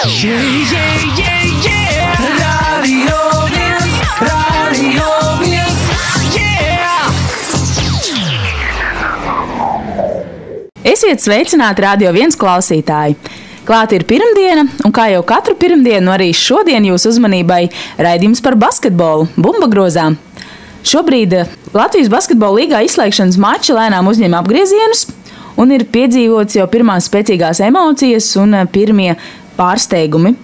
Radio 1, Radio 1. Esiet sveicināti Radio 1 klausītāji! Klāt ir pirmdiena, un kā jau katru pirmdienu, arī šodien jūsu uzmanībai raidījums par basketbolu Bumbagrozā. Šobrīd Latvijas basketbola līgā izslēgšanas mači lēnām uzņem apgriezienus, un ir piedzīvots jau pirmās spēcīgās emocijas un pirmie pārsteigumi.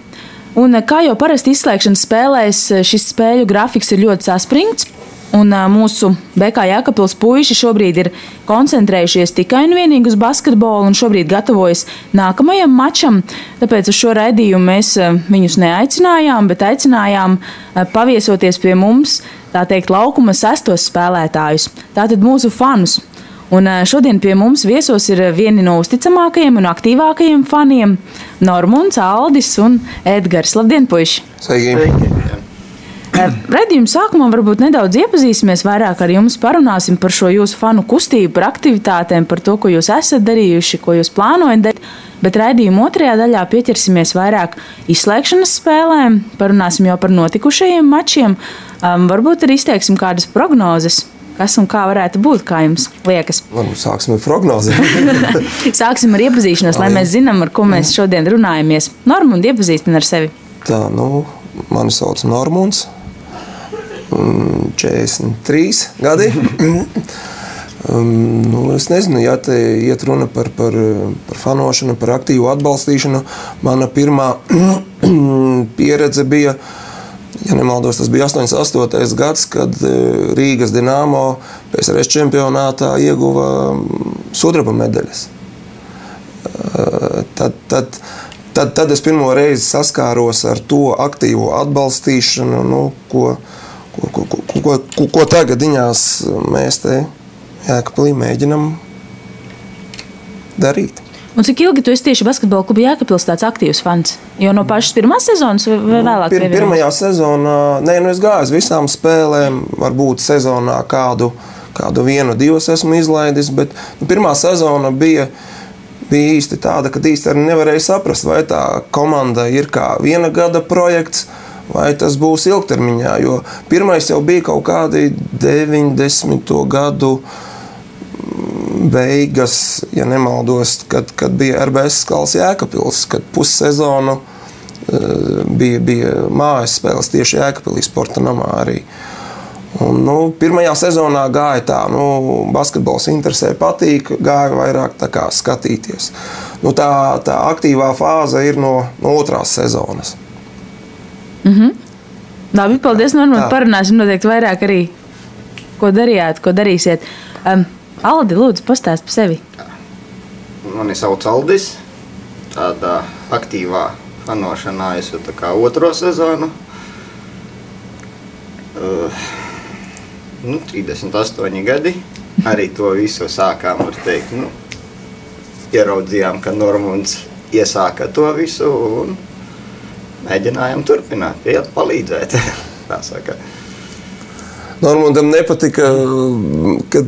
Un kā jau parasti izslēgšanas spēlēs, šis spēļu grafiks ir ļoti saspringts, un mūsu BK Jēkabpils puiši šobrīd ir koncentrējušies tikai un vienīgi uz basketbolu un šobrīd gatavojas nākamajam mačam. Tāpēc uz šo raidījumu mēs viņus neaicinājām, bet aicinājām paviesoties pie mums, tā teikt, laukuma sestos spēlētājus, tātad mūsu fanus. Un šodien pie mums viesos ir vieni no uzticamākajiem un aktīvākajiem faniem – Normunds, Aldis un Edgars. Labdien, puiši! Sveiki! Raidījuma sākumā varbūt nedaudz iepazīsimies vairāk ar jums, parunāsim par šo jūsu fanu kustību, par aktivitātēm, par to, ko jūs esat darījuši, ko jūs plānojat darīt. Bet raidījuma otrajā daļā pieķersimies vairāk izslēgšanas spēlēm, parunāsim jau par notikušajiem mačiem, varbūt arī izteiksim kādas prognozes. Kas un kā varētu būt, kā jums liekas? Sāksim ar prognozi. Sāksim ar iepazīšanos, lai mēs zinām, ar ko mēs šodien runājamies. Normund, iepazīstina ar sevi. Tā, mani sauc Normunds, 43 gadi. Es nezinu, ja te iet runa par fanošanu, par aktīvu atbalstīšanu. Mana pirmā pieredze bija, ja nemaldos, tas bija 88. gads, kad Rīgas Dinamo PSRS čempionātā ieguva sudraba medaļas. Tad es pirmo reizi saskāros ar to aktīvo atbalstīšanu, ko tagadiņās mēs te Jēkabpilī mēģinam darīt. Un cik ilgi tu esi tieši basketbola kluba Jēkabpils tāds aktīvs fans? Jo no pašas pirmās sezonas vai vēlāk? Pirmajā sezonā, es gāju uz visām spēlēm, varbūt sezonā kādu vienu, divas esmu izlaidis, bet pirmā sezona bija īsti tāda, ka īsti arī nevarēja saprast, vai tā komanda ir kā viena gada projekts, vai tas būs ilgtermiņā, jo pirmais jau bija kaut kādi 90. gadu beigas, ja nemaldos, kad bija RBS Skals Jēkabpils, kad pussezonu bija mājas spēles tieši Jēkabpilī sporta namā arī. Un, pirmajā sezonā gāja tā, basketbols interesē, patīk, gāja vairāk tā kā skatīties. Tā aktīvā fāze ir no otrās sezonas. Labi, paldies, Normund, parunāsim noteikti vairāk arī, ko darījāt, ko darīsiet. Aldi, lūdzu, pastāst par sevi. Mani sauc Aldis, tādā aktīvā fanošanā es jau tā kā otro sezonu. 38 gadi, arī to visu sākām, var teikt, ieraudzījām, ka Normunds iesāka to visu un mēģinājām turpināt, palīdzēt, tā saka. Normundam nepatika, kad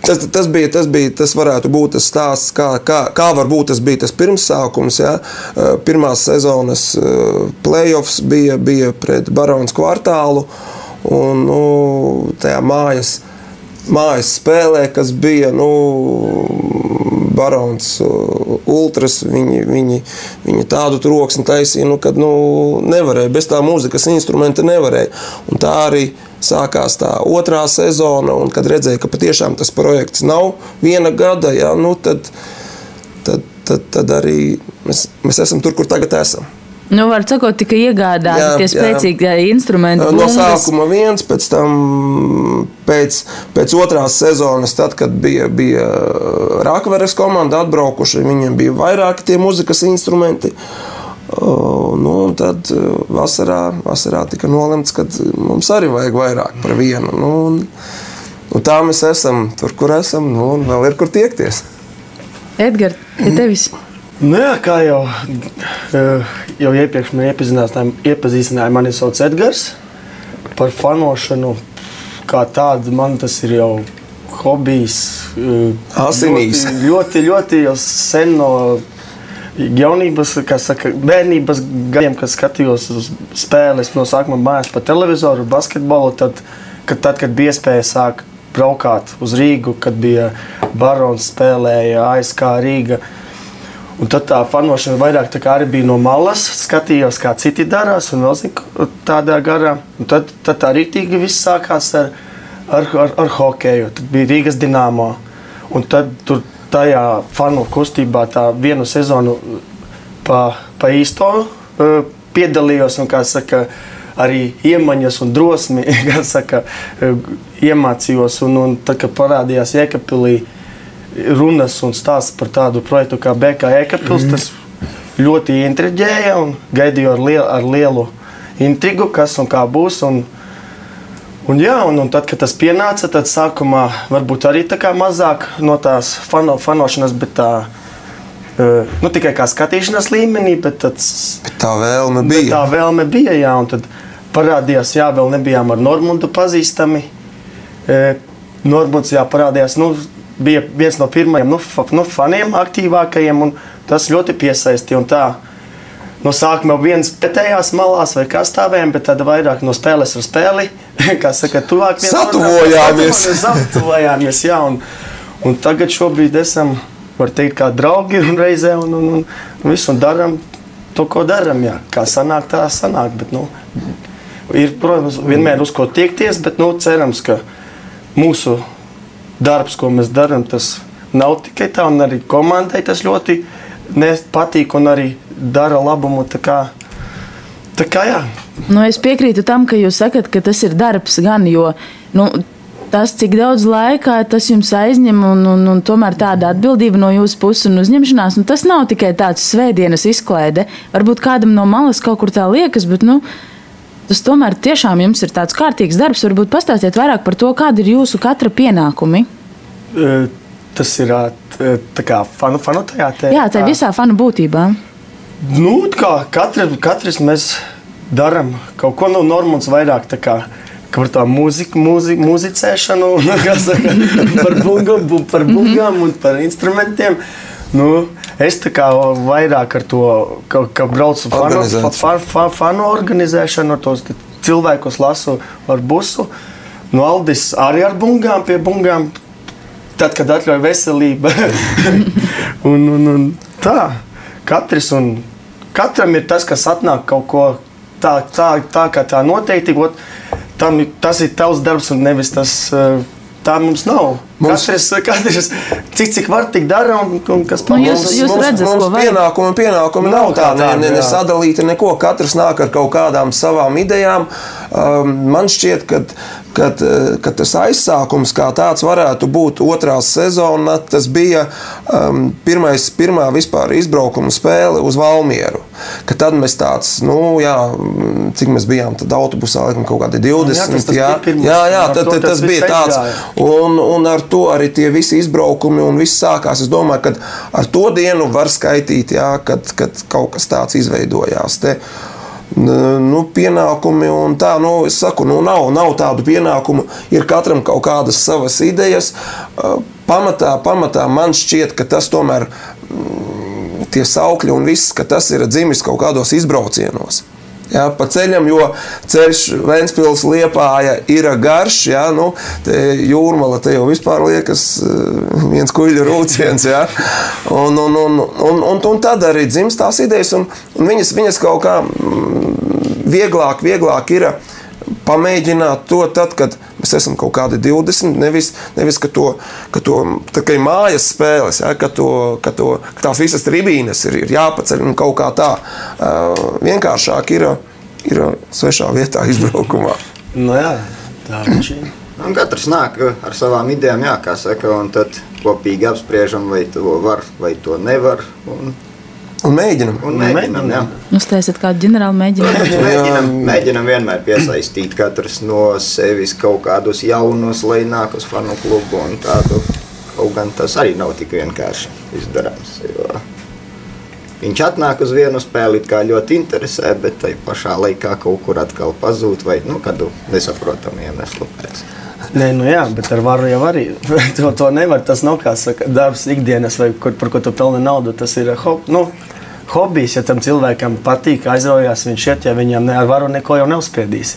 tas varētu būt tas stāsts, kā varbūt tas bija tas pirmsākums, ja? Pirmās sezonas playoffs bija pret Barons kvartālu, un tajā mājas spēlē, kas bija, Barons ultras, viņi tādu troksni taisīja, kad nevarēja, bez tā mūzikas instrumenta nevarēja. Un tā arī sākās tā otrā sezona, un kad redzēja, ka patiešām tas projekts nav viena gada, ja, tad arī mēs esam tur, kur tagad esam. Var sakot, tika iegādāti tie spēcīgi instrumenti. No sākuma viens, pēc tam pēc otrās sezonas, tad, kad bija Rakveres komanda atbraukuši, viņiem bija vairāki tie muzikas instrumenti. Un tad vasarā tika nolemts, ka mums arī vajag vairāk par vienu. Tā mēs esam tur, kur esam, un vēl ir kur tiekties. Edgar, tevis? Kā jau iepriekš man iepazīstināja, mani sauc Edgars. Par fanošanu kā tādu man tas ir jau hobijs. Asinīs. Ļoti jau sen jaunības, kā saka, bērnības gadiem, kad skatījos uz spēles no sākuma mājās pa televizoru, basketbolu, tad, kad bija iespēja sākt braukāt uz Rīgu, kad bija Barons spēlēja, ASK Rīga. Un tad tā fanošana vairāk tā kā arī bija no malas, skatījos, kā citi darās un vēl zinu tādā garā. Un tad tā rītīgi viss sākās ar hokeju. Tad bija Rīgas Dinamo. Un tad tur tajā fanu kustībā tā vienu sezonu pa īsto piedalījos un, kā saka, arī iemaņas un drosmi, kā saka, iemācījos. Un tad, kad parādījās Jēkabpilī runas un stāsts par tādu projektu kā BK Jēkabpils, tas ļoti intriģēja un gaidīju ar lielu intrigu, kas un kā būs. Un tad, kad tas pienāca, tad sākumā varbūt arī tā kā mazāk no tās fanošanas, bet tā, tikai kā skatīšanas līmenī, bet tā vēlme bija. Tā vēlme bija, jā, un tad parādījās, jā, vēl nebijām ar Normundu pazīstami. Normunds, jā, parādījās, bija viens no pirmajiem, faniem aktīvākajiem, un tas ļoti piesaistīja, un tā, no sākuma viens pretējās malās vai kā stāvējām, bet tad vairāk no spēles ar spēli, kā saka, tuvāk Satuvojāmies, jā, un tagad šobrīd esam, var teikt, kā draugi un reizē, un visu, un daram to, ko daram, jā, kā sanāk, tā sanāk, bet, ir, protams, vienmēr uz ko tiekties, bet, cerams, ka mūsu darbs, ko mēs darām, tas nav tikai tā, un arī komandai tas ļoti patīk un arī dara labumu, tā kā jā. Es piekrītu tam, ka jūs sakat, ka tas ir darbs gan, jo, tas, cik daudz laikā tas jums aizņem un tomēr tāda atbildība no jūsu puses un uzņemšanās, tas nav tikai tāds svētdienas izklaide. Varbūt kādam no malas kaut kur tā liekas, bet, tas tomēr tiešām jums ir tāds kārtīgs darbs. Varbūt pastāstiet vairāk par to, kādi ir jūsu katra pienākumi. Tas ir tā kā fanu tajā te. Jā, tā visā fanu būtībā. Katrs mēs daram kaut ko, Normunds vairāk tā kā par tā muzicēšanu, par bungām un par instrumentiem. Es tā kā vairāk ar to, ka braucu fanu organizēšanu, ar tos cilvēkus lasu ar busu. Aldis arī ar bungām, pie bungām, tad, kad atļauj veselība. un tā, katram ir tas, kas atnāk kaut ko tā kā tā noteikti, tas ir tavs darbs un nevis tas, tā mums nav. Katrs cik var, tik dara un kas palīdz. Jūs redzat, ko vajag. Pienākumi nav tādi, nesadalīti neko. Katrs nāk ar kaut kādām savām idejām. Man šķiet, ka tas aizsākums kā tāds varētu būt otrā sezona. Tas bija pirmā vispār izbraukuma spēle uz Valmieru. Ka tad mēs tāds, cik mēs bijām tad autobusā, laikam kaut kādi 20. Tas bija tāds. Un ar to arī tie visi izbraukumi un viss sākās. Es domāju, ka ar to dienu var skaitīt, kad kaut kas tāds izveidojās. Pienākumi un tā, es saku, nav tādu pienākumu, ir katram kaut kādas savas idejas. Pamatā man šķiet, ka tas tomēr tie saukļi un viss, ka tas ir dzimis kaut kādos izbraucienos. Jā, pa ceļam, jo ceļš Ventspils Liepāja ir garš, Jūrmala te jau vispār liekas viens kuļu rūciens, un tad arī dzimst tās idejas, un viņas kaut kā vieglāk ir pamēģināt to tad, kad mēs esam kaut kādi 20, nevis ka ir mājas spēles, ka tās visas tribīnes ir jāpaceļ un kaut kā tā. Vienkāršāk ir svešā vietā izbraukumā. Tā viņš ir. Un katrs nāk ar savām idejām, kā saka, un tad kopīgi apspriežam, vai to var, vai to nevar. Un mēģinam. Jā. Uztaisiet kādu ģenerālu mēģinājumu. Mēģinam vienmēr piesaistīt katrs no sevis kaut kādus jaunus, lai nāk uz fanu klubu un tādu. Kaut gan tas arī nav tik vienkārši izdarāms. Viņš atnāk uz vienu spēli, kā ļoti interesē, bet tai pašā laikā kaut kur atkal pazūt vai kādu nesaprotamu iemeslu pēc. Bet ar varu jau arī. To nevar, tas nav kā saka, darbs ikdienas vai par ko tu pelni naudu, tas ir hobijs, ja tam cilvēkam patīk, aizraujās, viņš iet, ja viņam ar varu neko jau neuzspiedīsi.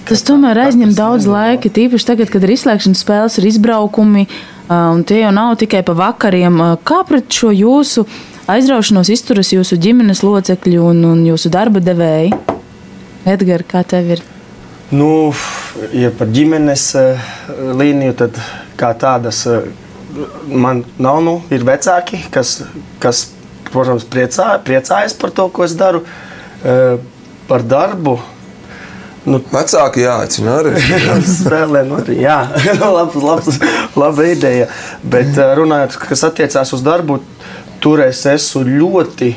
Tas tomēr aizņem daudz laika, tīpaši tagad, kad ir izslēgšanas spēles, ir izbraukumi, un tie jau nav tikai pa vakariem. Kā pret šo jūsu aizraušanos izturas jūsu ģimenes locekļi un jūsu darba devēji? Edgar, kā tev ir? Nu, ja par ģimenes līniju, tad kā tādas man nav, ir vecāki, kas protams, priecājas par to, ko es daru. Par darbu. Vecāki jāaicina arī. Spēlēm arī, jā. Laba ideja. Bet runājot, kas attiecās uz darbu, tur es esmu ļoti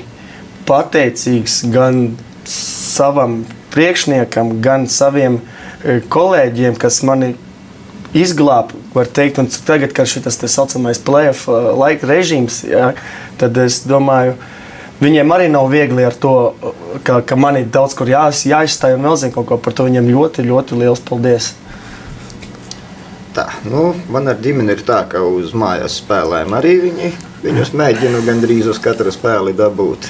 pateicīgs gan savam priekšniekam, gan saviem kolēģiem, kas mani izglāb, var teikt, un tagad, kad šitas te saucamais play-off laika režīms, ja, tad es domāju, viņiem arī nav viegli ar to, ka man ir daudz, kur jāizstāj un vēl zinu kaut ko par to. Viņiem ļoti, ļoti liels paldies. Tā, man ar ģimeni ir tā, ka uz mājās spēlēm arī viņus mēģinu gandrīz uz katru spēli dabūt.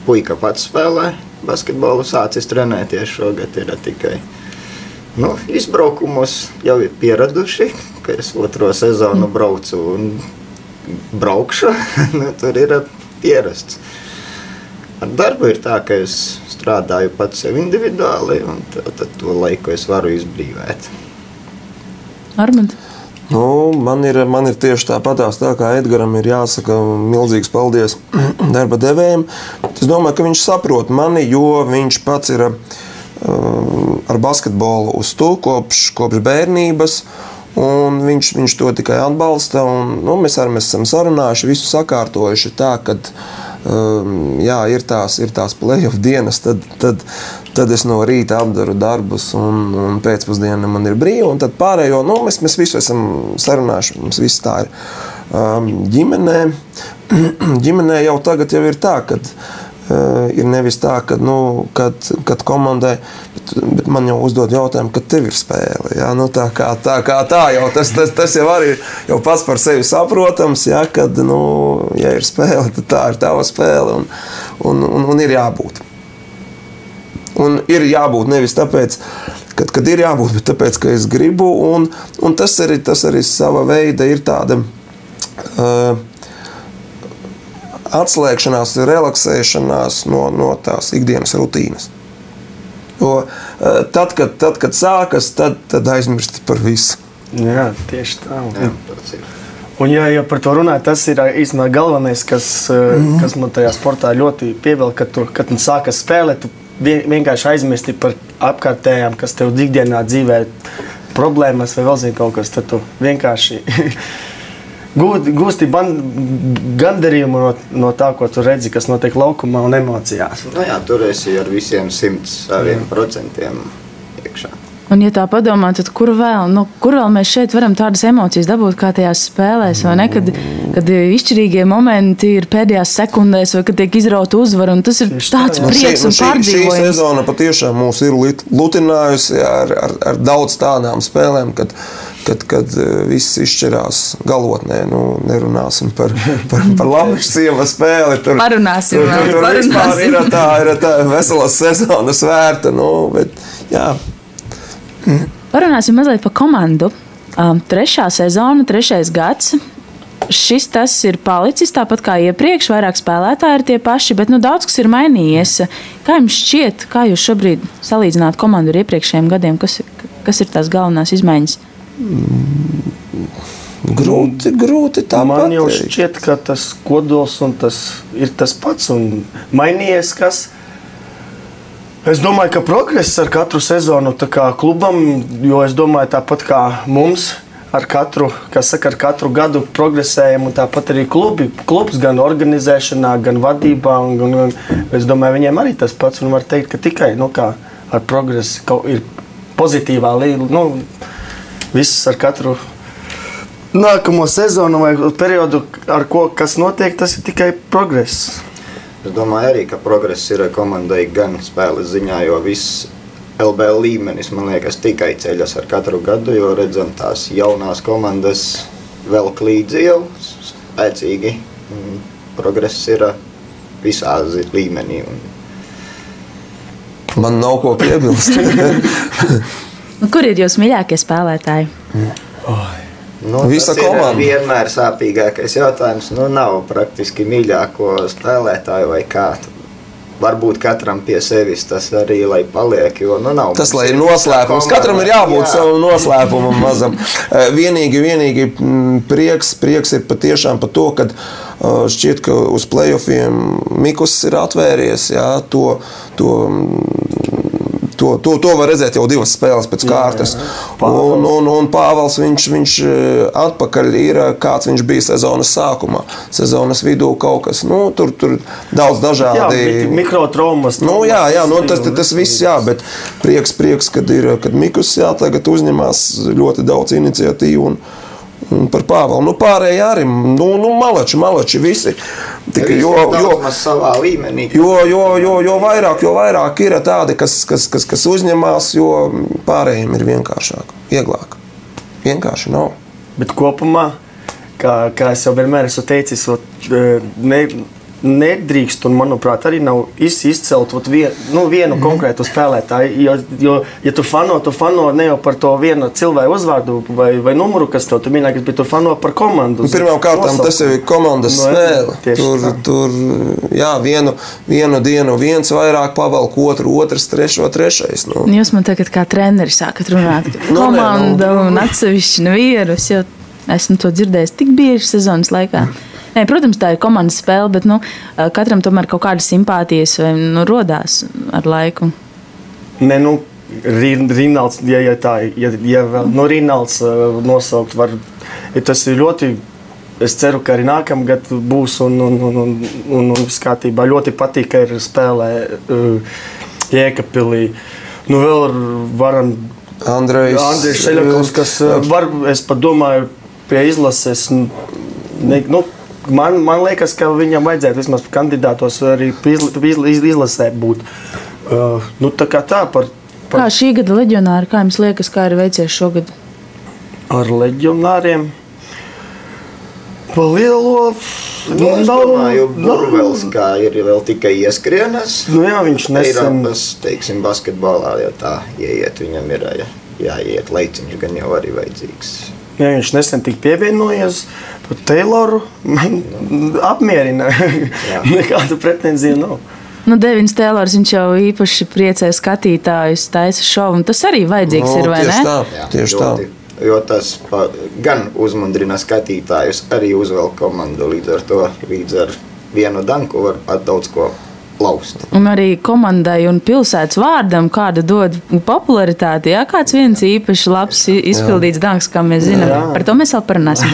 Puika pats spēlē basketbolu, sācis trenēties šogad ir tikai. Izbraukumos jau ir pieraduši, ka es 2. sezonu braucu un braukšu. Tur ir pierasts. Ar darbu ir tā, ka es strādāju pats sev individuāli, un tad to laiku es varu izbrīvēt. Armand? Man ir tieši tāpatās tā, kā Edgaram ir jāsaka milzīgs paldies darba devējiem. Es domāju, ka viņš saprot mani, jo viņš pats ir ar basketbolu uz to kopš bērnības, un viņš to tikai atbalsta. Mēs esam sarunājuši, visu sakārtojuši tā, kad ir tās play-off dienas, tad es no rīta apdaru darbus un pēcpusdiena man ir brīva, un tad pārējo, mēs visu esam sarunājuši, mums viss tā ir. Ģimenē jau tagad jau ir tā, kad ir nevis tā, kad komandai, bet man jau uzdod jautājumu, kad tev ir spēle. Ja? Tā jau, tas jau arī jau pats par sevi saprotams, ja? Kad, ja ir spēle, tad tā ir tava spēle un ir jābūt. Un ir jābūt nevis tāpēc, kad ir jābūt, bet tāpēc, ka es gribu, un tas arī sava veida ir tāda atslēgšanās, relaksēšanās no tās ikdienas rutīnas. Jo tad, kad sākas, tad aizmirsti par visu. Jā, tieši tā. Jā, tas ir. Un ja par to runāju, tas ir īstenībā galvenais, kas man tajā sportā ļoti pievēl, kad tu sākas spēlēt, tu vienkārši aizmirsti par apkārtējām, kas tev ikdienā dzīvē problēmas vai vēl zina kaut kas, tad tu vienkārši gūsti gandarījumu no tā, ko tu redzi, kas notiek laukumā un emocijās. Jā, tur esi ar visiem 100% iekšā. Un, ja tā padomā, tad kur vēl mēs šeit varam tādas emocijas dabūt kā tajās spēlēs, vai ne? Kad izšķirīgie momenti ir pēdējās sekundēs, vai kad tiek izrauta uzvara, un tas ir tāds prieks un pārdzīvojums. Šī sezona patiešām mūs ir lutinājusi ar daudz tādām spēlēm, kad viss izšķirās galotnē. Nerunāsim par Latvijas ciema spēli. Parunāsim. Tur vispār ir tā veselas sezonas vērta, bet jā. Parunāsim mazliet par komandu. 3. sezona, 3. gads. Tas ir palicis tāpat kā iepriekš, vairāk spēlētāji ir tie paši, bet daudz kas ir mainījies. Kā jums šķiet, kā jūs šobrīd salīdzināt komandu ar iepriekšējiem gadiem? Kas ir tās galvenās izmaiņas? Grūti tā man pateikt. Jau šķiet, ka tas kodols un tas ir tas pats un mainījies kas. Es domāju, ka progress ar katru sezonu tā kā klubam, jo es domāju tāpat kā mums ar katru gadu progresējam un tāpat arī klubs gan organizēšanā, gan vadībā un es domāju, viņiem arī tas pats un var teikt, ka tikai kā ar progresu ir pozitīvā līnija, viss ar katru nākamo sezonu vai periodu, kas notiek, tas ir tikai progress. Es domāju arī, ka progress ir komandai gan spēles ziņā, jo viss LBL līmenis, man liekas, tikai ceļas ar katru gadu, jo redzam tās jaunās komandas velk līdzi jau spēcīgi. progress ir visā līmenī. Man nav ko piebilst. Kur ir jūsu mīļākie spēlētāji? Visa Tas komanda. ir vienmēr sāpīgākais jautājums. Nav praktiski mīļāko spēlētāju vai kā. Varbūt katram pie sevis tas arī, lai paliek, jo nav. Tas, lai ir noslēpums. Katram ir jābūt savam noslēpumam mazam. Vienīgi prieks ir patiešām par to, kad šķiet, ka uz playoffiem Mikus ir atvērties, jā, to var redzēt jau 2 spēles pēc kārtas. Un Pāvils, viņš atpakaļ ir, kāds viņš bija sezonas sākumā. Sezonas vidū kaut kas, tur daudz dažādi. Jā, mikrotraumas. Tas viss, jā, bet prieks, kad Mikus tagad uzņemās ļoti daudz iniciatīvu un par Pāvilu. Pārējie arī, malači visi. Tikai savā līmenī. Jo vairāk ir tādi, kas uzņemās, jo pārējiem ir vienkāršāk, vieglāk. Vienkārši nav. Bet kopumā, kā es jau vienmēr esmu teicis, nedrīkst, un manuprāt, arī nav izcelt vienu konkrētu spēlētāju. Jo, ja tu fano ne jau par to vienu cilvēku uzvārdu vai numuru, kas tev mīļākais, bet tu fano par komandu. Pirmām kārtām tas jau ir komandas spēle. Tur vienu dienu viens vairāk pavalk otrs, trešais. Jūs man tagad kā treneri sākat runāt. Komanda un atsevišķi nevienu. Es jau esmu to dzirdējis tik bieži sezonas laikā. Nē, protams, tā ir komandas spēle, bet katram tomēr kaut kādas simpātijas rodās ar laiku. Nē, Rinalds, ja Rinalds nosaukt var, tas ir ļoti, es ceru, ka arī nākamgad būs un viss kārtībā. Ļoti patīk, ka ir spēlē Jēkabpilī. Vēl varam Andrejs Šeļakovs, kas var, es pat domāju, pie izlases, Man liekas, ka viņam vajadzētu vismaz kandidātos arī izlasē būt. Kā šī gada leģionāri, kā jums liekas, kā ir veicies šogad? Ar leģionāriem? Pa lielo... Es domāju, Burvels kā ir vēl tikai ieskrienas. Jā, viņš nesen... Eiropas, teiksim, basketbolā, jo tā ieiet, viņam ir jāiet leiciņš, gan jau arī vajadzīgs. Ja viņš nesen tik pievienojies par Tayloru, man apmierina. Nekādu pretenziju nav. Devins Taylors, viņš jau īpaši priecē skatītājus, taisa šovu, un tas arī vajadzīgs ir, vai ne? Tieši tā. Jo tas gan uzmundrina skatītājus, arī uzvelk komandu līdz ar vienu danku var pat daudz ko laust. Un arī komandai un pilsētas vārdam kāda dod popularitāti, jā, kāds viens īpaši labs izpildīts danks, kā mēs zinām. Jā. Par to mēs vēl parunāsim.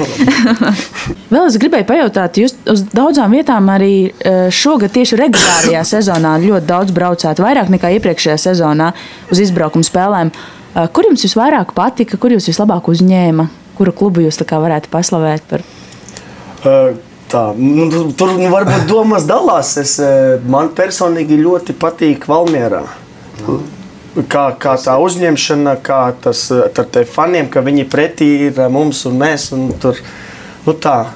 Vēl es gribēju pajautāt, jūs uz daudzām vietām arī šogad tieši regulārajā sezonā ļoti daudz braucāt, vairāk nekā iepriekšējā sezonā uz izbraukumu spēlēm. Kur jums visvairāk patika, kur jūs vislabāk uzņēma, kuru klubu jūs tā kā varētu paslavēt par? Tur varbūt domas dalās. Man personīgi ļoti patīk Valmierā. Kā tā uzņemšana, kā tas ar te faniem, ka viņi pretī ir mums un mēs. Un tur, tā.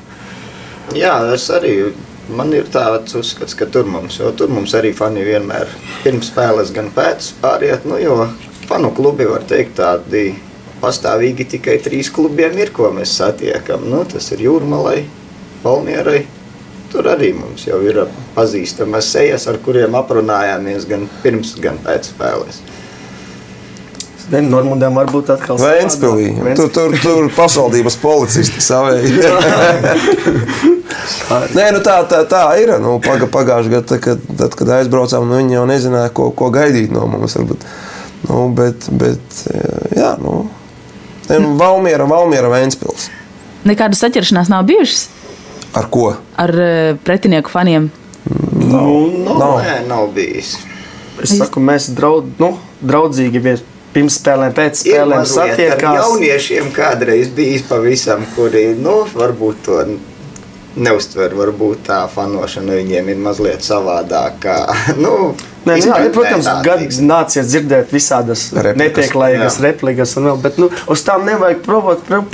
Jā, es arī, man ir tāds uzskats, ka tur mums arī fani vienmēr pirms spēles gan pēc pāriet, jo fanu klubi var teikt tādi pastāvīgi tikai 3 klubiem ir, ko mēs satiekam. Tas ir Jūrmalai, Valmierai. Tur arī mums jau ir pazīstamas sejas, ar kuriem aprunājāmies gan pirms, gan pēc spēlēs. Normundēm varbūt atkal Ventspilī. Tur pašvaldības policisti savēji. Nē, tā ir. Pagājušajā gadā, kad aizbraucām, viņi jau nezināja, ko gaidīt no mums. Jā, Valmiera, Ventspils. Nekādas saķeršanās nav bijušas? Ar ko? Ar pretinieku faniem? Nav bijis. Es saku, mēs draudzīgi pirms spēlēm, pēc spēlēm satiekās. Jauniešiem kādreiz bijis pavisam, kuri, varbūt to neuztver, varbūt tā fanošana viņiem ir mazliet savādākā. Nē, jā, protams, Izpratnē nāciet dzirdēt visādas nepieklājīgas replikas, bet uz tām nevajag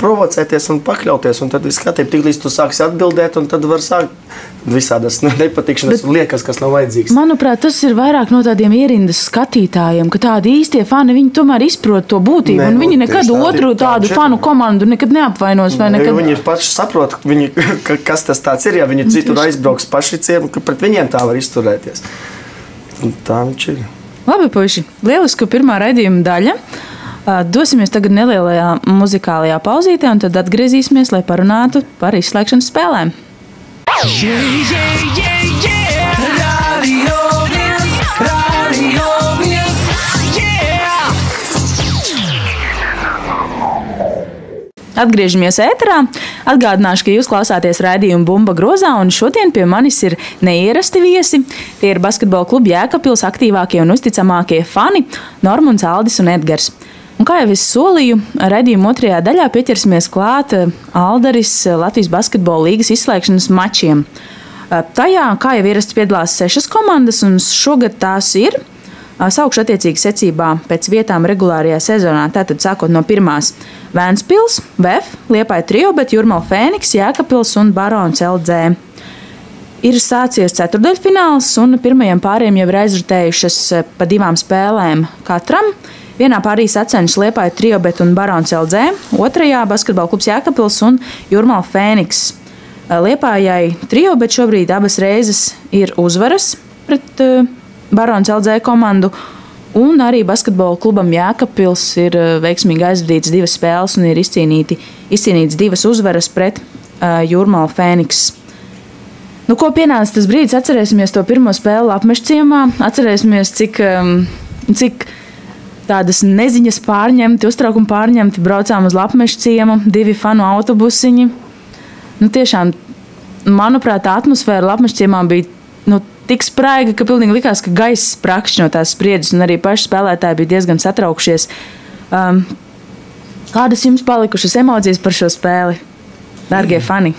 provocēties un pakļauties. Un tad skatīties, tik līdz tu sāksi atbildēt, un tad var sākt visādas nepatikšanas un liekas, kas nav vajadzīgs. Manuprāt, tas ir vairāk no tādiem ierindas skatītājiem, ka tādi īstie fani, viņi tomēr izprot to būtību, un viņi nekad otru tādu fanu komandu nekad neapvainos. Viņi paši saprot, kas tas tāds ir, ja viņi citur aizbrauks paši ciem, ka pret viņiem tā var izturēties. Tā viņš ir. Labi, puiši, lieliska pirmā raidījuma daļa. Dosimies tagad nelielajā muzikālajā pauzītē, un tad atgriezīsimies, lai parunātu par izslēgšanas spēlēm. Atgriežamies ēterā. Atgādināšu, ka jūs klausāties raidījumu Bumba grozā, un šodien pie manis ir neierasti viesi. Tie ir basketbola kluba Jēkabpils aktīvākie un uzticamākie fani Normunds, Aldis un Edgars. Un kā jau es solīju, raidījuma otrajā daļā pieķersimies klāt Aldaris Latvijas basketbola līgas izslēgšanas mačiem. Tajā, kā jau ierasts, piedalās 6 komandas, un šogad tās ir. Saukšu attiecīgi secībā pēc vietām regulārajā sezonā, tātad sākot no pirmās Vēnspils, VF, Liepāja Triobet, Jūrmala Fēniks, Jēkabpils un Barons LG. Ir sācies ceturdaļfināls, un pirmajiem pāriem jau ir aizritējušas pa 2 spēlēm katram. Vienā pārī sacenšas Liepāja Triobet un Barons LG, otrajā basketbola klubs Jēkabpils un Jūrmala Fēniks. Liepājai Triobet šobrīd abas reizes ir uzvaras pret Barons LG komandu, un arī basketbola klubam Jēkabpils ir veiksmīgi aizvadīts 2 spēles un ir izcīnīts 2 uzvaras pret Jūrmala Fēniks. Nu, ko pienāca tas brīdis? Atcerēsimies to pirmo spēli Lapmešciemā, atcerēsimies, cik tādas neziņas pārņemti, uztraukumi pārņemti, braucām uz Lapmešciemu, 2 fanu autobusiņi. Nu, tiešām, manuprāt, tā atmosfēra Lapmešciemā bija tik spraiga, ka pilnīgi likās, ka gaiss sprakšķi no tās spriedzes, un arī paši spēlētāji bija diezgan satraukšies. Kādas jums palikušas emocijas par šo spēli, dārgie fani?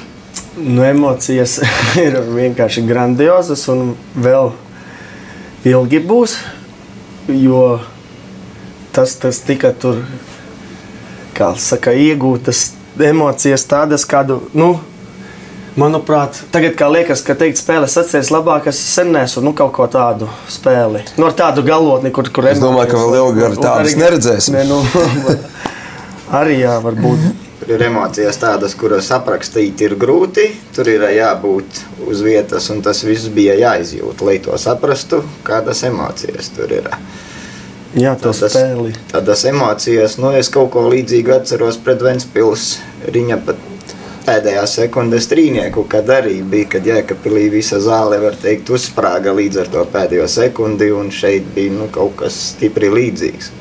Nu, emocijas ir vienkārši grandiozas un vēl ilgi būs, jo tas tika tur, kā saka, iegūtas emocijas tādas, kādu, manuprāt, tagad kā liekas, ka teikt spēles atceries labāk, es sen nesu, kaut ko tādu spēli. Ar tādu galotni, kur emocijas. Es domāju, ka vēl ilgi ar tādas neredzēsim. Arī jā, varbūt. Tur ir emocijas tādas, kuras aprakstīt ir grūti, tur ir jābūt uz vietas, un tas viss bija jāizjūt, lai to saprastu, kādas emocijas tur ir. Jā, to spēli. Tādas emocijas, es kaut ko līdzīgu atceros pret Ventspils Riņa pat pēdējā sekundes trīnieku, kad arī bija, kad Jēkabpilī visa zāle, var teikt, uzsprāga līdz ar to pēdējo sekundi, un šeit bija kaut kas stipri līdzīgs.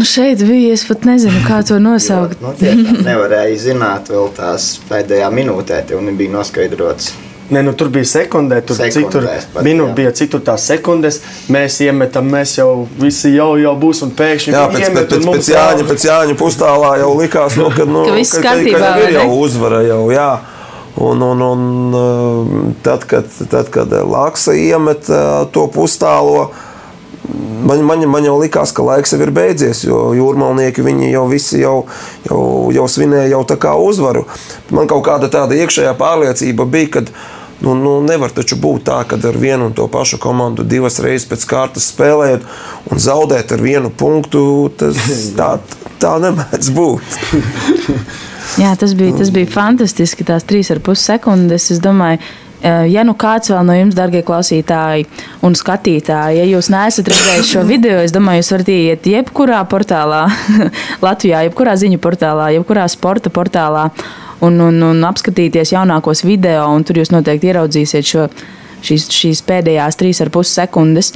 Šeit bija, es pat nezinu, kā to nosaukt. Tiešām nevarēja zināt vēl tās pēdējā minūtē, un bija noskaidrots. Tur bija sekundē, bija citur tās sekundes, mēs iemetam, mēs jau visi jau būs un pēkšņi iemetam. Pēc Jāņa pustālā jau likās, ka ir jau uzvara jau, jā. Un tad, kad Laksa iemet to pustālo, man jau likās, ka laiks jau ir beidzies, jo jūrmalnieki viņi jau visi jau svinēja jau tā kā uzvaru. Man kaut kāda tāda iekšējā pārliecība bija, kad nevar taču būt tā, kad ar vienu un to pašu komandu 2 reizes pēc kārtas spēlējot un zaudēt ar 1 punktu, tā nemēdz būt. Jā, tas bija fantastiski, tās 3,5 sekundes. Es domāju, ja kāds vēl no jums, darbie klausītāji un skatītāji, ja jūs neesat redzējuši šo video, es domāju, jūs varat iet jebkurā portālā Latvijā, jebkurā ziņu portālā, jebkurā sporta portālā un apskatīties jaunākos video, un tur jūs noteikti ieraudzīsiet šīs pēdējās 3,5 sekundes.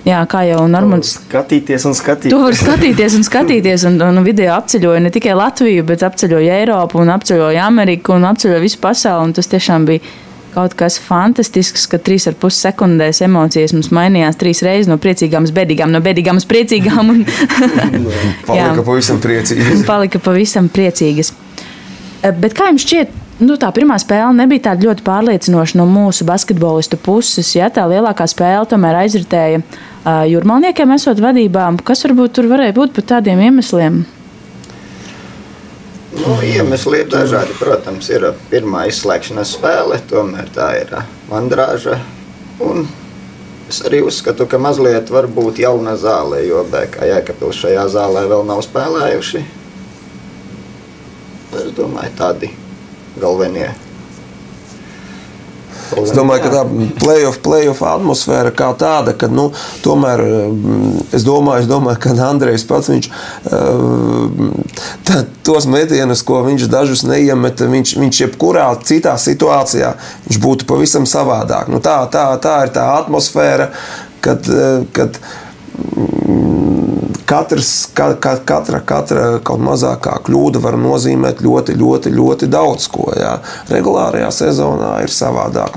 Jā, kā jau Normunds. Skatīties un skatīties. Tu vari skatīties un skatīties, un video apceļoja ne tikai Latviju, bet apceļoja Eiropu, un apceļoja Ameriku, un apceļoja visu pasauli, un tas tiešām bija kaut kas fantastisks, ka 3,5 sekundēs emocijas mums mainījās 3 reizes no priecīgām uz bedīgām, no bedīgām uz priecīgām. Palika pavisam priecīgas. Palika pavisam priecīgas. Bet kā jums šķiet, Tā pirmā spēle nebija tāda ļoti pārliecinoša no mūsu basketbolistu puses. Ja, tā lielākā spēle tomēr aizritēja jūrmalniekiem esot vadībā. Kas varbūt tur varēja būt par tādiem iemesliem? Iemesli ir dažādi. Protams, ir pirmā izslēgšanas spēle, tomēr tā ir Mandrāža. Un es arī uzskatu, ka mazliet varbūt jauna zāle, jo BK Jēkabpils šajā zālē vēl nav spēlējuši. Es domāju, tādi galvenie. Es domāju, ka tā play-off atmosfēra kā tāda, ka, tomēr es domāju, ka Andrejs pats, viņš tos metienus, ko viņš dažus neiemeta, viņš jebkurā citā situācijā, viņš būtu pavisam savādāk. Tā ir tā atmosfēra, kad katra kaut mazākā kļūda var nozīmēt ļoti, ļoti, ļoti daudz ko. Jā. Regulārajā sezonā ir savādāk.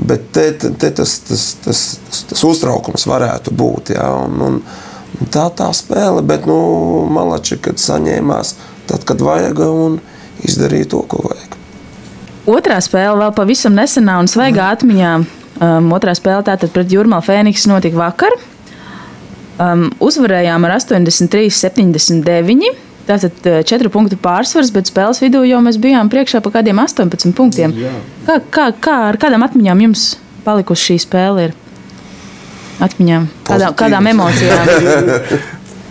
Bet te tas uztraukums varētu būt. Jā. Un tā spēle, bet Malači, kad saņēmās, tad, kad vajag, un izdarīja to, ko vajag. Otrā spēle vēl pavisam nesenā un svaigā atmiņā. Otrā spēle tātad pret Jūrmala Fēniksu notika vakar. Uzvarējām ar 83-79. Tātad 4 punktu pārsvars, bet spēles vidū jau mēs bijām priekšā pa kādiem 18 punktiem. Ar kādām atmiņām jums palikusi šī spēle ir? Atmiņām? Kādām emocijām?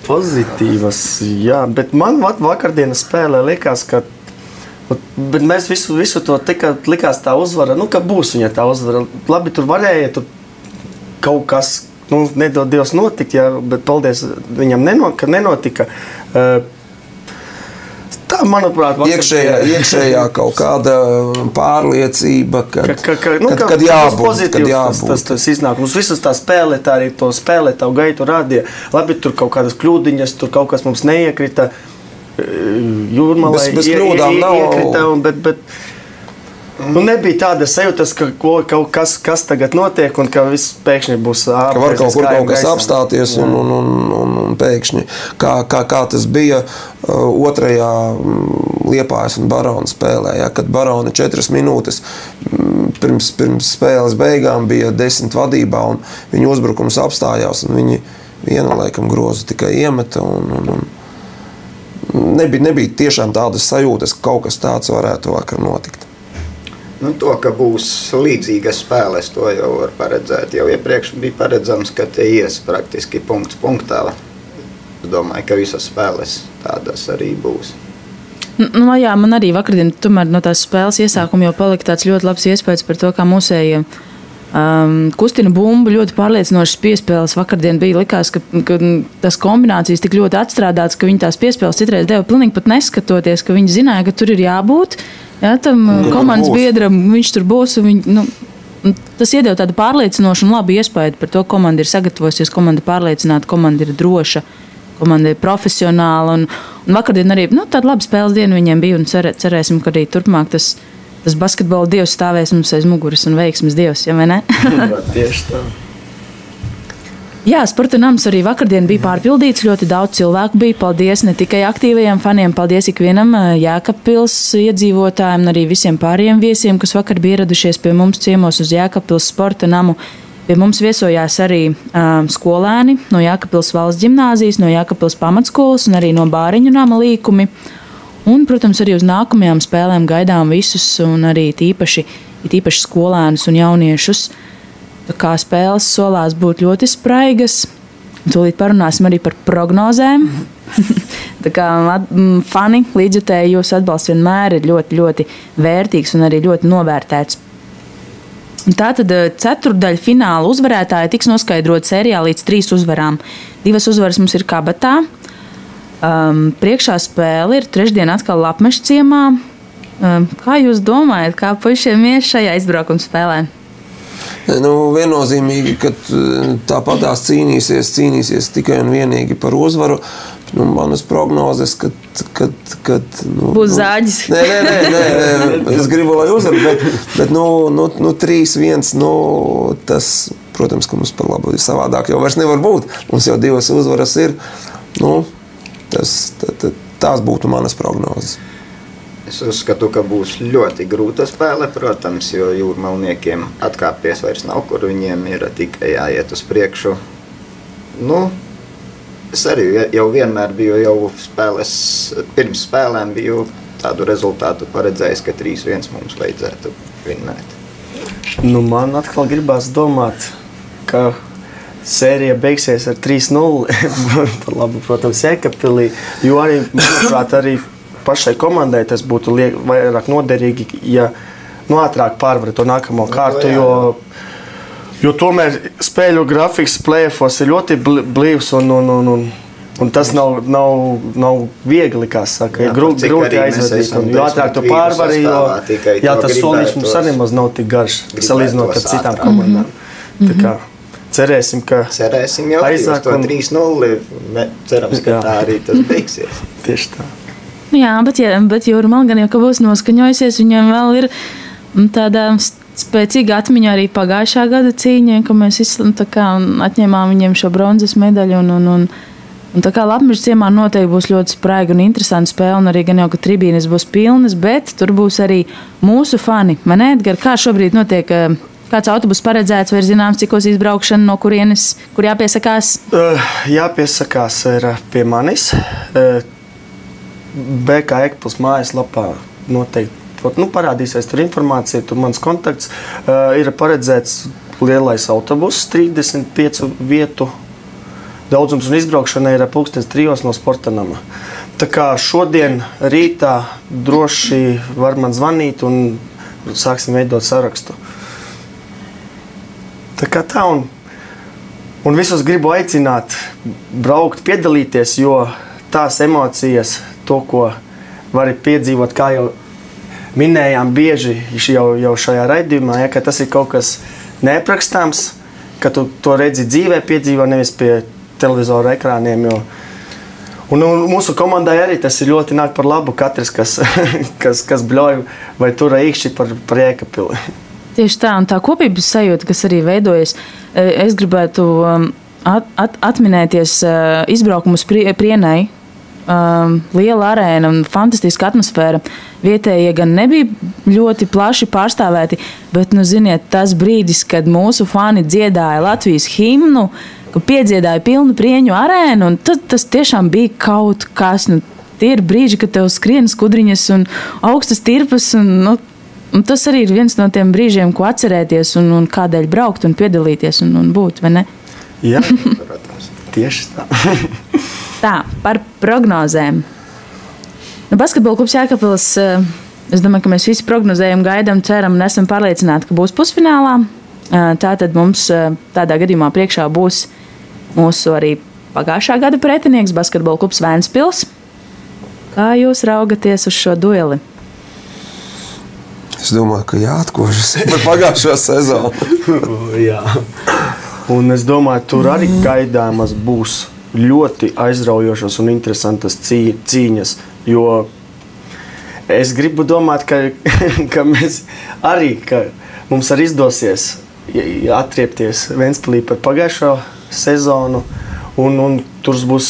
Pozitīvas, jā. Bet man vakardienas spēlē liekas, ka bet mēs visu to likās tā uzvara, ka būs viņa tā uzvara. Labi, tur varēja kaut kas, nedod Dievs notikt, jā, bet paldies viņam, ka nenotika. Tā, manuprāt, iekšējā kaut kāda pārliecība, kad jābūt. Tas iznākums. Visas tā spēlē, tā arī to spēlē, tavu gaitu rādīja. Labi, tur kaut kādas kļūdiņas, tur kaut kas mums neiekrita. Jūrmalai iekrita, bet nebija tāda sajūtas, ka kaut kas tagad notiek un ka viss pēkšņi būs ka var kaut kas apstāties un pēkšņi. Kā tas bija otrajā Liepājas un Barona spēlē, ja, kad Barona 4 minūtes pirms spēles beigām bija 10 vadībā un viņu uzbrukums apstājās un viņi vienu laikam grozu tikai iemeta un nebija tiešām tādas sajūtas, ka kaut kas tāds varētu vakar notikt. To, ka būs līdzīgas spēles, to jau var paredzēt. Jau iepriekš bija paredzams, ka te ies praktiski punkts punktā. Es domāju, ka visas spēles tādas arī būs. Jā, man arī vakardien tomēr no tās spēles iesākuma jau palika tāds ļoti labs iespējas par to, kā mūsējie kustina bumbu ļoti pārliecinošas piespēles. Vakardien bija likās, ka tas kombinācijas tik ļoti atstrādāts, ka viņi tās piespēles citreiz deva pilnīgi pat neskatoties, ka viņi zināja, ka tur ir jābūt. Jā, tam komandas biedram viņš tur būs. Tas iedeva tādu pārliecinošu un labu iespēju par to, ka komanda ir sagatavojusies, komanda ir pārliecināta, komanda ir droša, komanda ir profesionāla. Un vakardien arī tāda laba spēles diena viņiem bija un cerēsim, ka arī turpmāk tas basketbola dievs stāvēs mums aiz muguras un veiksmes dievs, ja vai ne? Tieši tā. Jā, sporta nams arī vakardien bija pārpildīts, ļoti daudz cilvēku bija. Paldies ne tikai aktīvajiem faniem, paldies ikvienam Jēkabpils iedzīvotājiem un arī visiem pārējiem viesiem, kas vakar bija ieradušies pie mums ciemos uz Jēkabpils sporta namu. Pie mums viesojās arī skolēni no Jēkabpils valsts ģimnāzijas, no Jēkabpils pamatskolas un arī no Bāriņu nama līkumi. Un, protams, arī uz nākamajām spēlēm gaidām visus un arī tīpaši skolēnus un jauniešus. Tā kā spēles solās būt ļoti spraigas. Tūlīt parunāsim arī par prognozēm. Tā kā fani līdzjutēji jūsu atbalsts vienmēr ir ļoti, ļoti vērtīgs un arī ļoti novērtēts. Tātad ceturdaļa fināla uzvarētāji tiks noskaidrot sērijā līdz 3 uzvarām. 2 uzvaras mums ir kabatā. Priekšā spēle ir trešdien atkal Lapmeša ciemā. Kā jūs domājat, kā puišiem ies šajā izbraukuma spēlē? Viennozīmīgi, ka tāpatās cīnīsies tikai un vienīgi par uzvaru. Manas prognozes, kad būs zāģis. Nē, es gribu, lai uzvar, bet 3-1, tas, protams, ka mums par labu savādāk jau vairs nevar būt. Mums jau 2 uzvaras ir. Tās būtu manas prognozes. Es uzskatu, ka būs ļoti grūta spēle, protams, jo jūrmalniekiem atkāpties vairs nav, kur viņiem ir tikai jāiet uz priekšu. Nu, es arī jau vienmēr biju pirms spēlēm biju tādu rezultātu paredzējis, ka 3-1 mums vajadzētu vinnēt. Nu, man atkal gribās domāt, ka sērija beigsies ar 3-0, par labu, protams, Jēkabpilī, jo arī, manuprāt, arī pašai komandai tas būtu vairāk noderīgi, ja ātrāk pārvar to nākamo kārtu, jo tomēr spēļu grafiks play-offos ir ļoti blīvs un tas nav viegli, kā saka, grūti aizvedīt. Jo ātrāk to pārvari, jo tas solījums mums arī maz nav tik garš, salīdzinot ar citām komandām. Tā kā cerēsim, ka jau uz to 3-0, cerams, ka tā arī tas beigsies. Tieši tā. Jā, bet Jūrmala gan jau, ka būs noskaņojusies, viņam vēl ir tāda spēcīga atmiņa arī pagājušā gada cīņa, ka mēs atņēmām viņiem šo bronzas medaļu un tā kā Lapmeža ciemā noteikti būs ļoti spraiga un interesanta spēle, un arī gan jau, ka tribīnes būs pilnas, bet tur būs arī mūsu fani. Man Edgar, kā šobrīd notiek, kāds autobus paredzēts, vai ir zināms, cikos izbraukšana, no kurienes, kur jāpiesakās? Jāpiesakās ir pie manis. BK Ekpils mājaslapā noteikti parādīsies tur informācija, tur mans kontakts. Ir paredzēts lielais autobus, 35 vietu daudzums un izbraukšana ir 3:00 no sporta nama. Tā kā šodien rītā droši var man zvanīt un sāksim veidot sarakstu. Tā kā tā un visus gribu aicināt braukt, piedalīties, jo tās emocijas, to, ko vari piedzīvot, kā jau minējām bieži jau šajā raidījumā, ka tas ir kaut kas neaprakstāms, ka tu to redzi dzīvē, piedzīvo nevis pie televizora ekrāniem. Un mūsu komandai arī tas ir ļoti nāk par labu, katrs, kas bļauj vai tur īkšķi par Jēkabpili. Tieši tā, un tā kopības sajūta, kas arī veidojas, es gribētu atminēties izbraukumus Prienai. Liela arēna un fantastiska atmosfēra. Vietējie gan nebija ļoti plaši pārstāvēti, bet, ziniet, tas brīdis, kad mūsu fani dziedāja Latvijas himnu, ka piedziedāja pilnu Prieņu arēnu, un tad tas tiešām bija kaut kas. Tie ir brīži, kad tev skrien skudriņas un augstas tirpas, un tas arī ir viens no tiem brīžiem, ko atcerēties un kādēļ braukt un piedalīties un būt, vai ne? Jā, tieši tā. Tā, par prognozēm. Basketbola klubs Jēkabpils, es domāju, ka mēs visi prognozējam, gaidām, ceram un esam pārliecināti, ka būs pusfinālā. Tātad mums tādā gadījumā priekšā būs mūsu arī pagājušā gada pretinieks basketbola klubs Ventspils. Kā jūs raugaties uz šo dueli? Es domāju, ka jāatkožas par pagājušo sezonu. Jā. Un es domāju, tur arī gaidāmas būs ļoti aizraujošas un interesantas cīņas, jo es gribu domāt, ka mēs arī, ka mums arī izdosies atriepties Ventspilī par pagājušo sezonu, un tur būs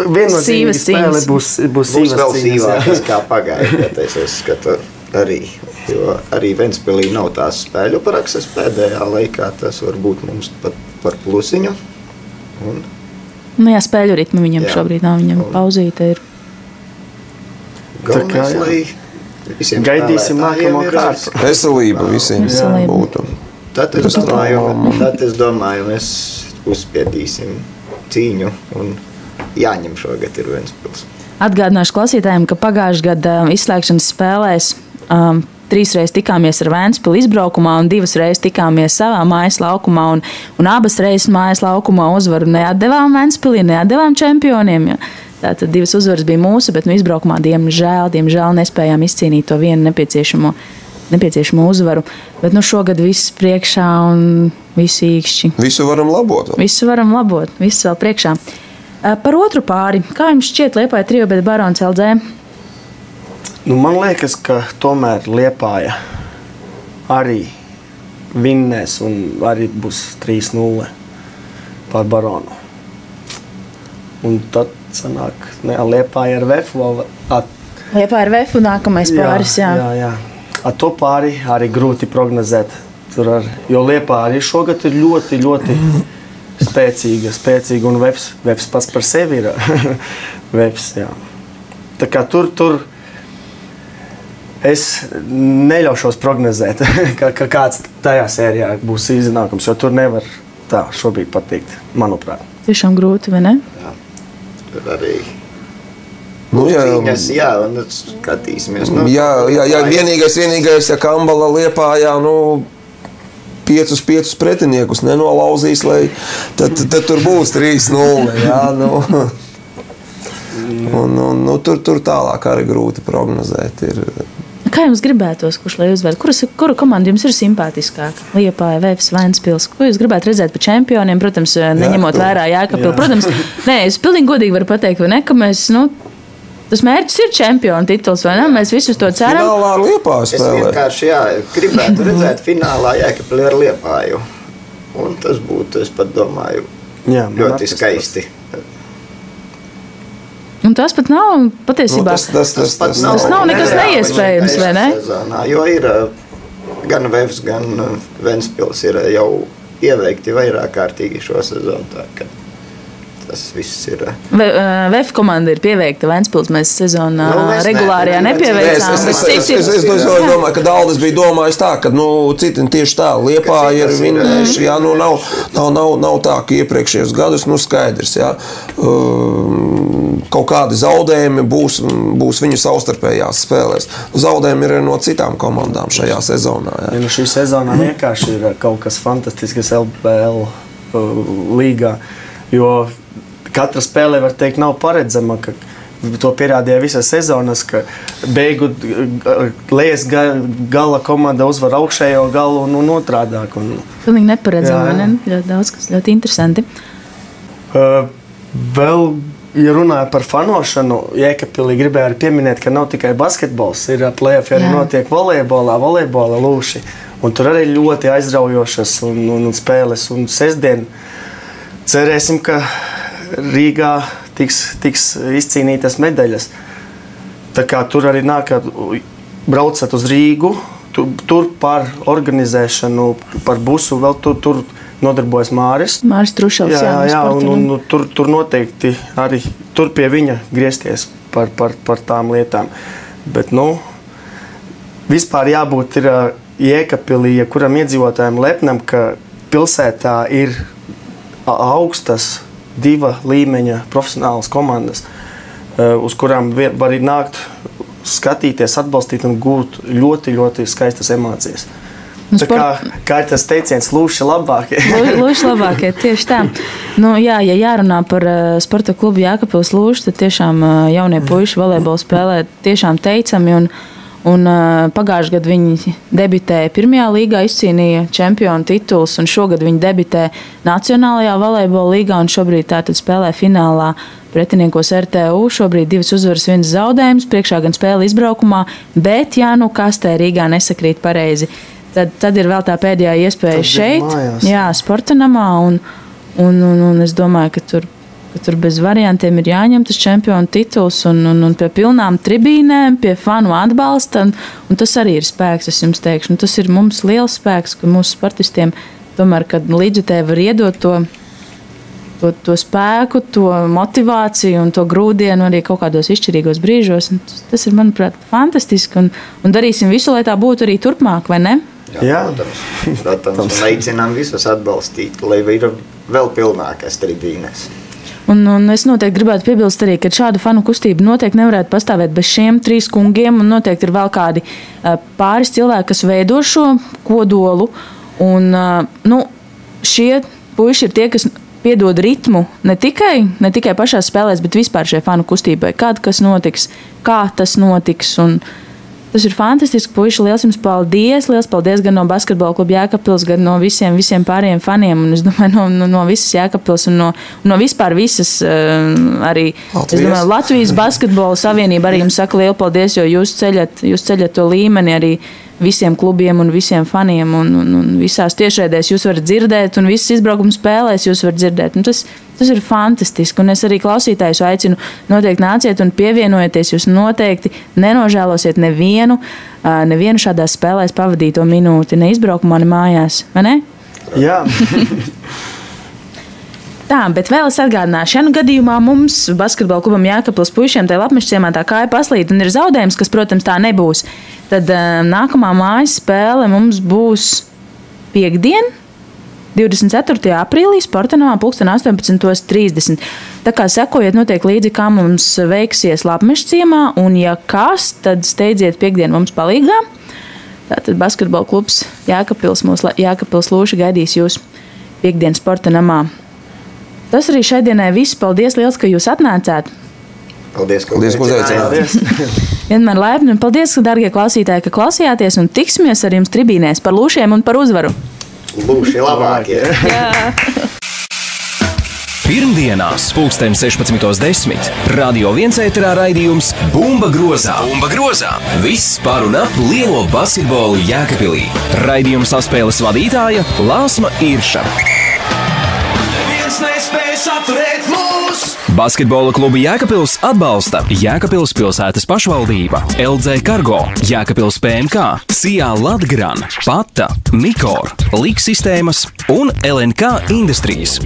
viennozīmīga spēle, būs vēl sīvākas kā pagājušajā, es uzskatu arī. Jo arī Ventspilī nav tās spēļu prakses pēdējā laikā, tas var būt mums pat par plusiņu. Jā, spēļu ritmi viņam šobrīd nav, viņam pauzīte ir. Galvenais, lai visiem gaidīsim nākamo kārtu. Veselība visiem būtu. Tad es domāju, mēs uzspiedīsim cīņu un jāņem šogad ir Ventspils. Atgādināšu klausītājiem, ka pagājušajā gada izslēgšanas spēlēs 3 reizes tikāmies ar Ventspili izbraukumā un 2 reizes tikāmies savā mājas laukumā un abas reizes mājas laukumā uzvaru neatdevām Ventspilī, neatdevām čempioniem. Ja. Tātad 2 uzvaras bija mūsu, bet izbraukumā diemžēl nespējām izcīnīt to vienu nepieciešamo uzvaru. Bet šogad viss priekšā un visi īkšķi. Visu varam labot. Viss vēl priekšā. Par otru pāri, kā jums šķiet Liepāja trio, bet Barons LG? Man liekas, ka tomēr Liepāja arī vinnēs un arī būs 3-0 pār Baronu. Un tad sanāk, Liepāja ar Vefu. Liepāja ar Vefu nākamais pāris, jā. Jā. Ar to pāri arī grūti prognozēt. Jo Liepāja arī šogad ir ļoti, ļoti spēcīga, un Vefs pats par sevi ir Vefs, jā. Tā kā tur es neļaušos prognozēt, ka kāds tajā sērijā būs iznākums, jo tur nevar tā šobrīd pateikt, manuprāt. Tiešām grūti, vai ne? Jā, tur arī cīņas, un skatīsimies. Vienīgais, ja Kambala Liepājā, 5 pretiniekus nenolauzīs, tad tur būs 3-0, jā, Un tur tālāk arī grūti prognozēt ir. Kā jums gribētos, kurš lai uzvērt? Kura komanda jums ir simpātiskāka? Liepāja, Vefs, Ventspils. Ko jūs gribētu redzēt pa čempioniem? Protams, neņemot vērā Jēkabilu. Protams, es pilnīgi godīgi varu pateikt, vai ne, ka mēs, tas mērķis ir čempionu tituls, vai ne? Mēs visus to ceram. Finālā ar Liepāju spēlē. Es vienkārši, gribētu redzēt finālā Jēkabili ar Liepāju. Un tas būtu, es pat domāju, ļoti skaisti. Un tas pat nav patiesībā. Tas nav nekas neiespējams, vai ne? Sezonā, jo ir gan Vefs, gan Ventspils ir jau ieveikti vairāk kārtīgi šo sezonu. Tā, tas viss ir. Vef komanda ir pieveikta, Ventspils mēs sezonā regulārajā nepieveicām. Es domāju, ka Daldis bija domājis tā, ka citi tieši tā, Liepāja ir vinnējuši, nav tā, ka iepriekšējos gadus, skaidrs, jā. Kaut kādi zaudējumi būs viņu savstarpējās spēlēs. Zaudējumi ir no citām komandām šajā sezonā. Jā. Šī sezonā vienkārši ir kaut kas fantastisks LBL līgā, jo katra spēle, var teikt, nav paredzama, ka to pierādīja visas sezonas, ka beigu lejas gala komanda uzvar augšējo galu un otrādāk. Pilnīgi neparedzama, ne? Ļoti daudz, kas ļoti interesanti. Vēl, ja runāju par fanošanu, Jēkabpilī gribēju arī pieminēt, ka nav tikai basketbols, ir play-off, arī notiek volejbola lūši, un tur arī ļoti aizraujošas un spēles, un sestdien cerēsim, ka Rīgā tiks izcīnītas medaļas. Tā kā tur arī braucat uz Rīgu, tur par organizēšanu, par busu, vēl tur nodarbojas Māris. Māris Trušels, un tur noteikti arī tur pie viņa griezties par tām lietām. Bet, vispār jābūt ir Jēkabpilī, kuram iedzīvotājiem lepnam, ka pilsētā ir augstas 2 līmeņa profesionālas komandas, uz kurām var nākt, skatīties, atbalstīt un gūt ļoti, ļoti skaistas emocijas. Kā ir tas teiciens, lūši labākie. Lūši labākie, tieši tā. Ja jārunā par sporta klubu Jēkabpils Lūši, tad tiešām jaunie puiši volejbolu spēlē tiešām teicami, un pagājušajā gadā viņi debitēja pirmajā līgā, izcīnīja čempionu tituls, un šogad viņi debitē Nacionālajā volejbola līgā, un šobrīd tātad spēlē finālā pretiniekos RTU. Šobrīd 2 uzvaras, 1 zaudējums, priekšā gan spēle izbraukumā, bet kastē Rīgā nesakrīt pareizi. Tad ir vēl tā pēdējā iespēja šeit, sporta namā, un es domāju, ka tur bez variantiem ir jāņem tas čempionu tituls un pie pilnām tribīnēm, pie fanu atbalsta, un tas arī ir spēks, es jums teikšu. Tas ir mums liels spēks, ka mūsu sportistiem tomēr, kad līdzjutēji var iedot to spēku, to motivāciju un to grūdienu arī kaut kādos izšķirīgos brīžos. Tas ir, manuprāt, fantastiski, un darīsim visu, lai tā būtu arī turpmāk, vai ne? Jā, protams, un aicinām visus atbalstīt, lai ir vēl pilnākas tribīnes. Un es noteikti gribētu piebilst arī, ka šāda fanu kustība noteikti nevarētu pastāvēt bez šiem 3 kungiem, un noteikti ir vēl kādi pāris cilvēki, kas veido šo kodolu, un šie puiši ir tie, kas piedod ritmu ne tikai pašās spēlēs, bet vispār šai fanu kustībai. Kad kas notiks, kā tas notiks, un tas ir fantastiski, puiši, liels jums paldies. Liels paldies gan no basketbola kluba Jēkabpils, gan no visiem pārējiem faniem. Un es domāju, no visas Jēkabpils un no vispār visas arī Latvijas basketbola savienība arī jums saka lielu paldies, jo jūs ceļat to līmeni arī visiem klubiem un visiem faniem un visās tiešraidēs jūs varat dzirdēt un visas izbraukuma spēlēs jūs varat dzirdēt. Un tas ir fantastiski, un es arī klausītājus aicinu noteikti nāciet un pievienojieties, jūs noteikti nenožēlosiet nevienu šādās spēlēs pavadīto minūti, ne izbraukumā, ne mājās, vai ne? Jā. Tā, bet vēl es atgādināšu, ja gadījumā mums basketbola klubam Jēkabpils puišiem tajā Lapmežciemā tā kāja paslīd un ir zaudējums, kas, protams, tā nebūs, tad nākamā mājas spēle mums būs piekdien, 24. aprīlī Sportanamā 18:30. Tā kā sekojiet noteikti līdzi, kā mums veiksies Lapmežciemā, un ja kas, tad steidziet piekdien mums palīgā. Tātad basketbola klubs Jēkabpils Lūša gaidīs jūs piekdien Sportanamā. Tas arī šai dienai viss. Paldies liels, ka jūs atnācāt. Paldies, ka uzaicinājāt. Vienmēr laipni un paldies, darbie klausītāji, ka klausījāties un tiksimies ar jums tribīnēs par Lūšiem un par uzvaru. Lūši labākie. Pirmdienās, 16:10. Radio 1 ēterā raidījums Bumba grozā. Bumba grozā. Viss par un ap lielo basketbolu Jēkabpilī. Raidījums saspēles vadītāja Lāsma Irša. Basketbola klubu Jēkabpils atbalsta Jēkabpils pilsētas pašvaldība, LG Cargo, Jēkabpils PMK, Sijā Latgran, Pata, Mikor, Lik sistēmas un LNK Industries.